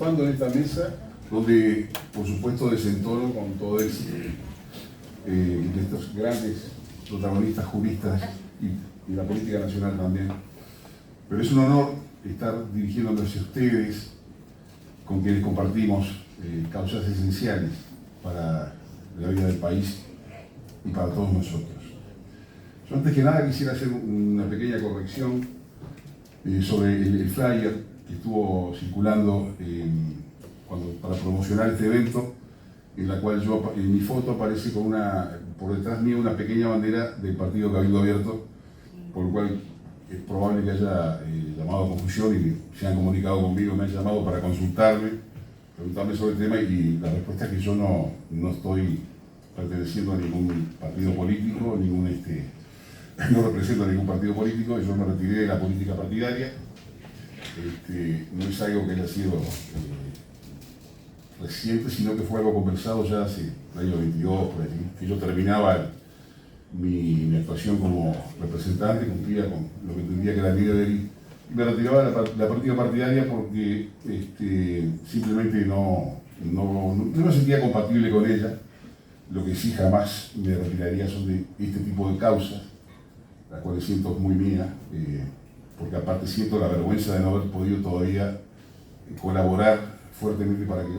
participando en esta mesa, donde por supuesto desentono con todo éxito de estos grandes protagonistas juristas y la política nacional también. Pero es un honor estar dirigiéndome hacia ustedes, con quienes compartimos causas esenciales para la vida del país y para todos nosotros. Yo antes que nada quisiera hacer una pequeña corrección sobre el flyer que estuvo circulando para promocionar este evento, en la cual en mi foto aparece con por detrás mío una pequeña bandera del partido Cabildo Abierto, por lo cual es probable que haya llamado a confusión y se han comunicado conmigo, me han llamado para consultarme sobre el tema, y la respuesta es que yo no estoy perteneciendo a ningún partido político, no represento a ningún partido político. Yo me retiré de la política partidaria. No es algo que haya sido reciente, sino que fue algo conversado ya hace el año 22, por allí, que yo terminaba mi actuación como representante, cumplía con lo que entendía que era el líder, y me retiraba de la política partidaria porque simplemente no me sentía compatible con ella. Lo que sí jamás me retiraría son de este tipo de causas, las cuales siento muy mía, porque aparte siento la vergüenza de no haber podido todavía colaborar fuertemente para que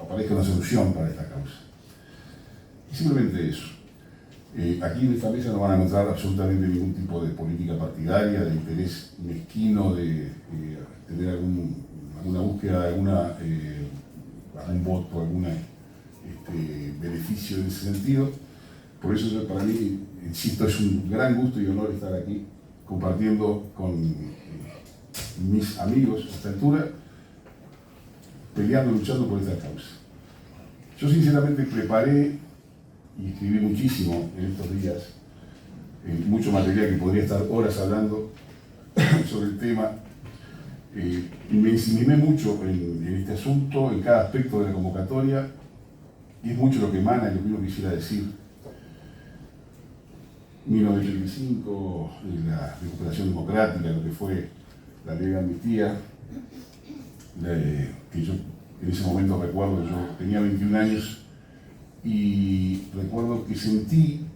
aparezca una solución para esta causa. Y simplemente eso. Aquí en esta mesa no van a encontrar absolutamente ningún tipo de política partidaria, de interés mezquino, de tener alguna búsqueda de algún voto, algún beneficio en ese sentido. Por eso para mí, insisto, es un gran gusto y honor estar aquí compartiendo con mis amigos a esta altura, peleando, luchando por esta causa. Yo sinceramente preparé y escribí muchísimo en estos días, mucho material que podría estar horas hablando sobre el tema. Me ensimismé mucho en este asunto, en cada aspecto de la convocatoria, y es mucho lo que emana y lo que uno quisiera decir. 1985, la recuperación democrática, lo que fue la ley de amnistía, que yo en ese momento recuerdo, yo tenía 21 años, y recuerdo que sentí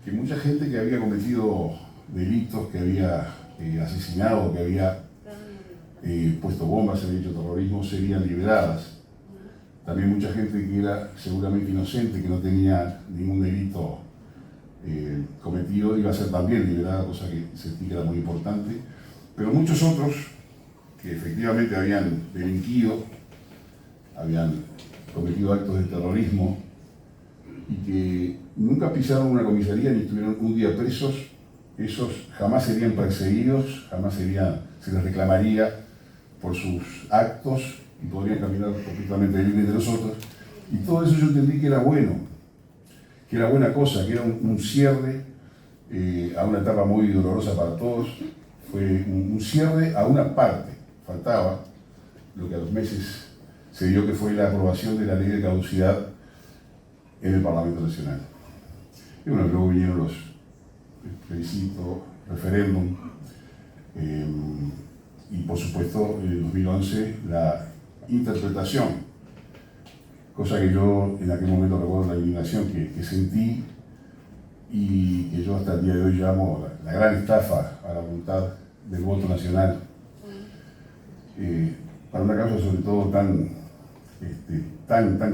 que mucha gente que había cometido delitos, que había asesinado, que había puesto bombas, había hecho terrorismo, serían liberadas. También mucha gente que era seguramente inocente, que no tenía ningún delito cometido, iba a ser también liberada, cosa que sentí que era muy importante. Pero muchos otros que efectivamente habían delinquido, habían cometido actos de terrorismo y que nunca pisaron una comisaría ni estuvieron un día presos, esos jamás serían perseguidos, jamás se les reclamaría por sus actos y podrían caminar completamente libres de nosotros. Y todo eso yo entendí que era bueno, que era buena cosa, que era un cierre a una etapa muy dolorosa para todos. Fue un cierre a una parte. Faltaba lo que a los meses se dio, que fue la aprobación de la ley de caducidad en el Parlamento Nacional. Y bueno, luego vinieron los plebiscitos, referéndum, y por supuesto en el 2011 la interpretación, cosa que yo en aquel momento recuerdo la indignación que sentí, y que yo hasta el día de hoy llamo la gran estafa a la voluntad del voto nacional, para una causa sobre todo tan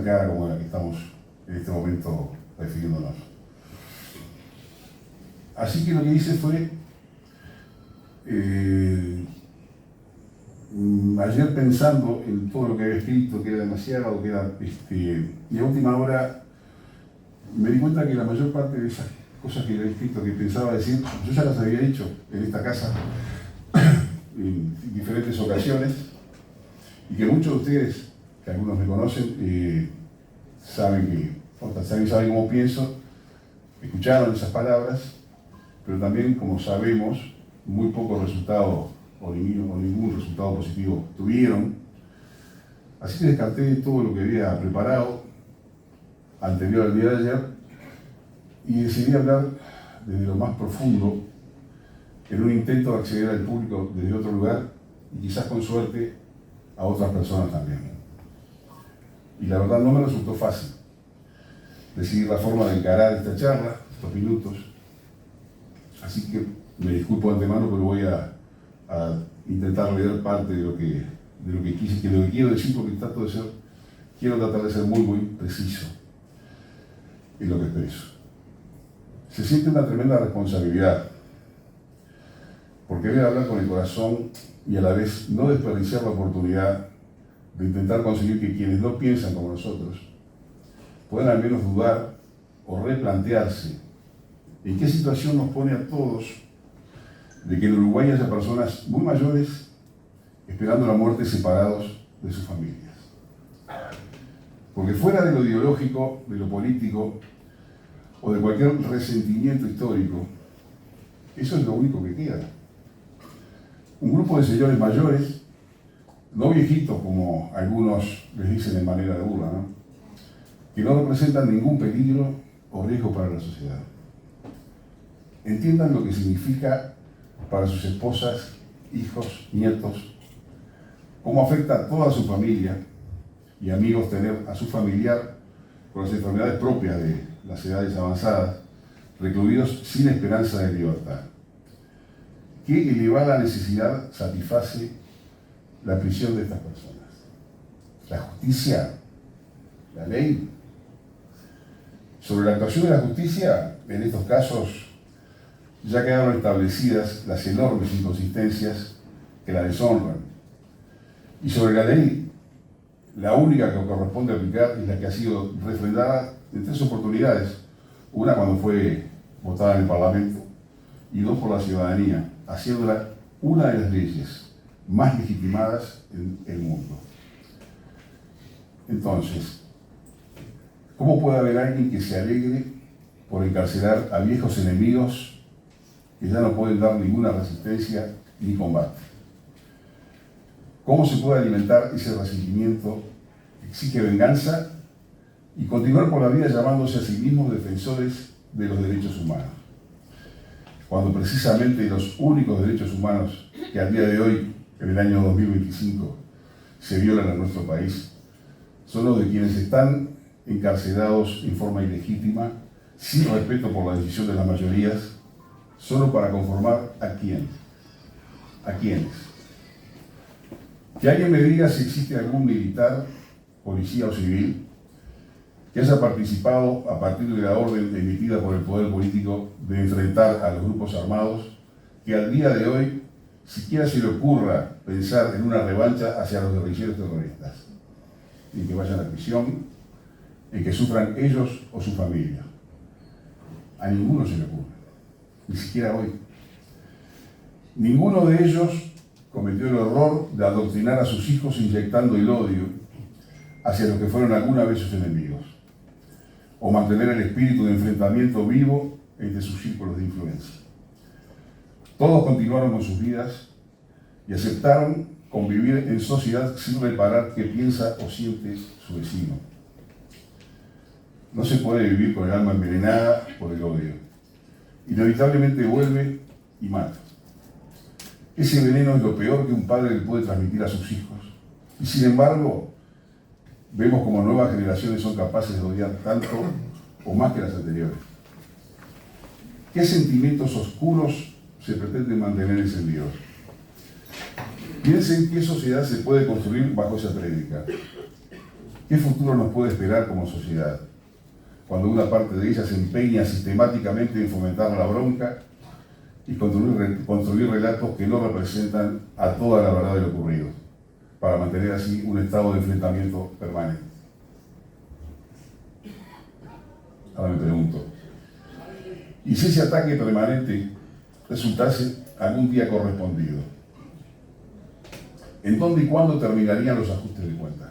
cara como la que estamos en este momento refiriéndonos. Así que lo que hice fue, ayer pensando en todo lo que había escrito, que era demasiado, y a última hora me di cuenta que la mayor parte de esas cosas que había escrito, que pensaba decir, yo ya las había dicho en esta casa en diferentes ocasiones, y que muchos de ustedes, que algunos me conocen, saben cómo pienso, escucharon esas palabras, pero también, como sabemos, muy pocos resultados o ningún resultado positivo tuvieron. Así que descarté todo lo que había preparado anterior al día de ayer y decidí hablar desde lo más profundo, en un intento de acceder al público desde otro lugar y quizás con suerte a otras personas también. Y la verdad no me resultó fácil decidir la forma de encarar esta charla, estos minutos. Así que me disculpo de antemano, pero voy a intentar leer parte de lo que quise, que lo que quiero decir, porque quiero tratar de ser muy preciso en lo que expreso. Se siente una tremenda responsabilidad, porque debe hablar con el corazón y a la vez no desperdiciar la oportunidad de intentar conseguir que quienes no piensan como nosotros puedan al menos dudar o replantearse en qué situación nos pone a todos de que en Uruguay haya personas muy mayores esperando la muerte separados de sus familias. Porque fuera de lo ideológico, de lo político o de cualquier resentimiento histórico, eso es lo único que queda. Un grupo de señores mayores, no viejitos como algunos les dicen de manera de burla, ¿no?, que no representan ningún peligro o riesgo para la sociedad. Entiendan lo que significa para sus esposas, hijos, nietos, cómo afecta a toda su familia y amigos tener a su familiar con las enfermedades propias de las edades avanzadas, recluidos sin esperanza de libertad. ¿Qué elevada necesidad satisface la prisión de estas personas? ¿La justicia? ¿La ley? Sobre la actuación de la justicia, en estos casos, ya quedaron establecidas las enormes inconsistencias que la deshonran. Y sobre la ley, la única que corresponde aplicar es la que ha sido refrendada en 3 oportunidades. Una cuando fue votada en el Parlamento y 2 por la ciudadanía, haciéndola una de las leyes más legitimadas en el mundo. Entonces, ¿cómo puede haber alguien que se alegre por encarcelar a viejos enemigos que ya no pueden dar ninguna resistencia ni combate? ¿Cómo se puede alimentar ese resentimiento que exige venganza y continuar por la vida llamándose a sí mismos defensores de los derechos humanos, cuando precisamente los únicos derechos humanos que al día de hoy, en el año 2025, se violan en nuestro país, son los de quienes están encarcelados en forma ilegítima, sin respeto por la decisión de las mayorías, solo para conformar a quién? ¿A quiénes? Que alguien me diga si existe algún militar, policía o civil que haya participado a partir de la orden emitida por el poder político de enfrentar a los grupos armados, que al día de hoy siquiera se le ocurra pensar en una revancha hacia los guerrilleros terroristas, en que vayan a prisión, en que sufran ellos o su familia. A ninguno se le ocurre, ni siquiera hoy. Ninguno de ellos cometió el error de adoctrinar a sus hijos inyectando el odio hacia los que fueron alguna vez sus enemigos, o mantener el espíritu de enfrentamiento vivo entre sus círculos de influencia. Todos continuaron con sus vidas y aceptaron convivir en sociedad sin reparar qué piensa o siente su vecino. No se puede vivir con el alma envenenada por el odio. Inevitablemente vuelve y mata. Ese veneno es lo peor que un padre le puede transmitir a sus hijos. Y sin embargo, vemos como nuevas generaciones son capaces de odiar tanto o más que las anteriores. ¿Qué sentimientos oscuros se pretenden mantener encendidos? Piensen qué sociedad se puede construir bajo esa prédica. ¿Qué futuro nos puede esperar como sociedad cuando una parte de ella se empeña sistemáticamente en fomentar la bronca y construir relatos que no representan a toda la verdad de lo ocurrido, para mantener así un estado de enfrentamiento permanente? Ahora me pregunto, ¿y si ese ataque permanente resultase algún día correspondido? ¿En dónde y cuándo terminarían los ajustes de cuentas?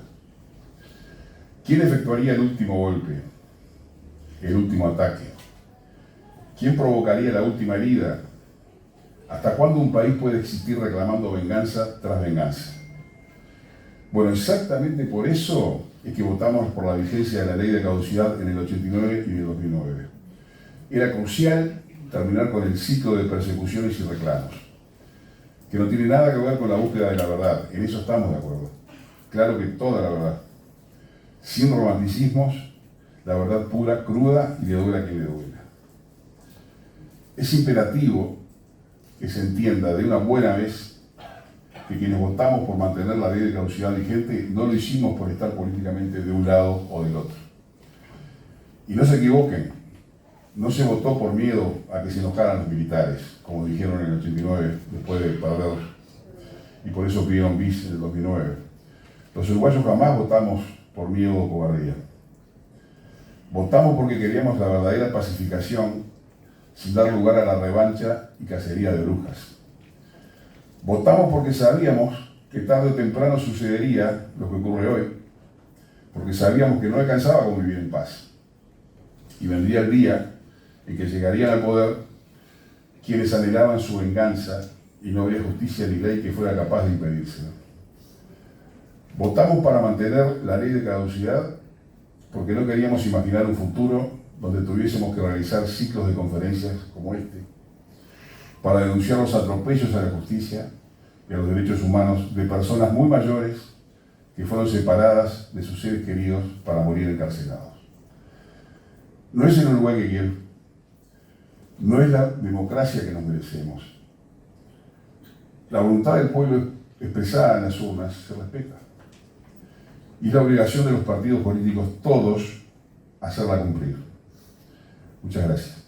¿Quién efectuaría el último golpe, el último ataque? ¿Quién provocaría la última herida? ¿Hasta cuándo un país puede existir reclamando venganza tras venganza? Bueno, exactamente por eso es que votamos por la vigencia de la ley de caducidad en el 89 y en el 2009. Era crucial terminar con el ciclo de persecuciones y reclamos, que no tiene nada que ver con la búsqueda de la verdad. En eso estamos de acuerdo. Claro que toda la verdad. sin romanticismos, la verdad pura, cruda y le duela a quien le duela. Es imperativo que se entienda de una buena vez que quienes votamos por mantener la ley de caducidad vigente no lo hicimos por estar políticamente de un lado o del otro. Y no se equivoquen, no se votó por miedo a que se enojaran los militares, como dijeron en el 89, después de perder, y por eso pidieron bis en el 2009. Los uruguayos jamás votamos por miedo o cobardía. Votamos porque queríamos la verdadera pacificación, sin dar lugar a la revancha y cacería de brujas. Votamos porque sabíamos que tarde o temprano sucedería lo que ocurre hoy, porque sabíamos que no alcanzaba con vivir en paz. Y vendría el día en que llegarían al poder quienes anhelaban su venganza y no habría justicia ni ley que fuera capaz de impedírselo. Votamos para mantener la ley de caducidad porque no queríamos imaginar un futuro donde tuviésemos que realizar ciclos de conferencias como este, para denunciar los atropellos a la justicia y a los derechos humanos de personas muy mayores que fueron separadas de sus seres queridos para morir encarcelados. No es el Uruguay que quiero, no es la democracia que nos merecemos. La voluntad del pueblo expresada en las urnas se respeta. Y es la obligación de los partidos políticos todos hacerla cumplir. Muchas gracias.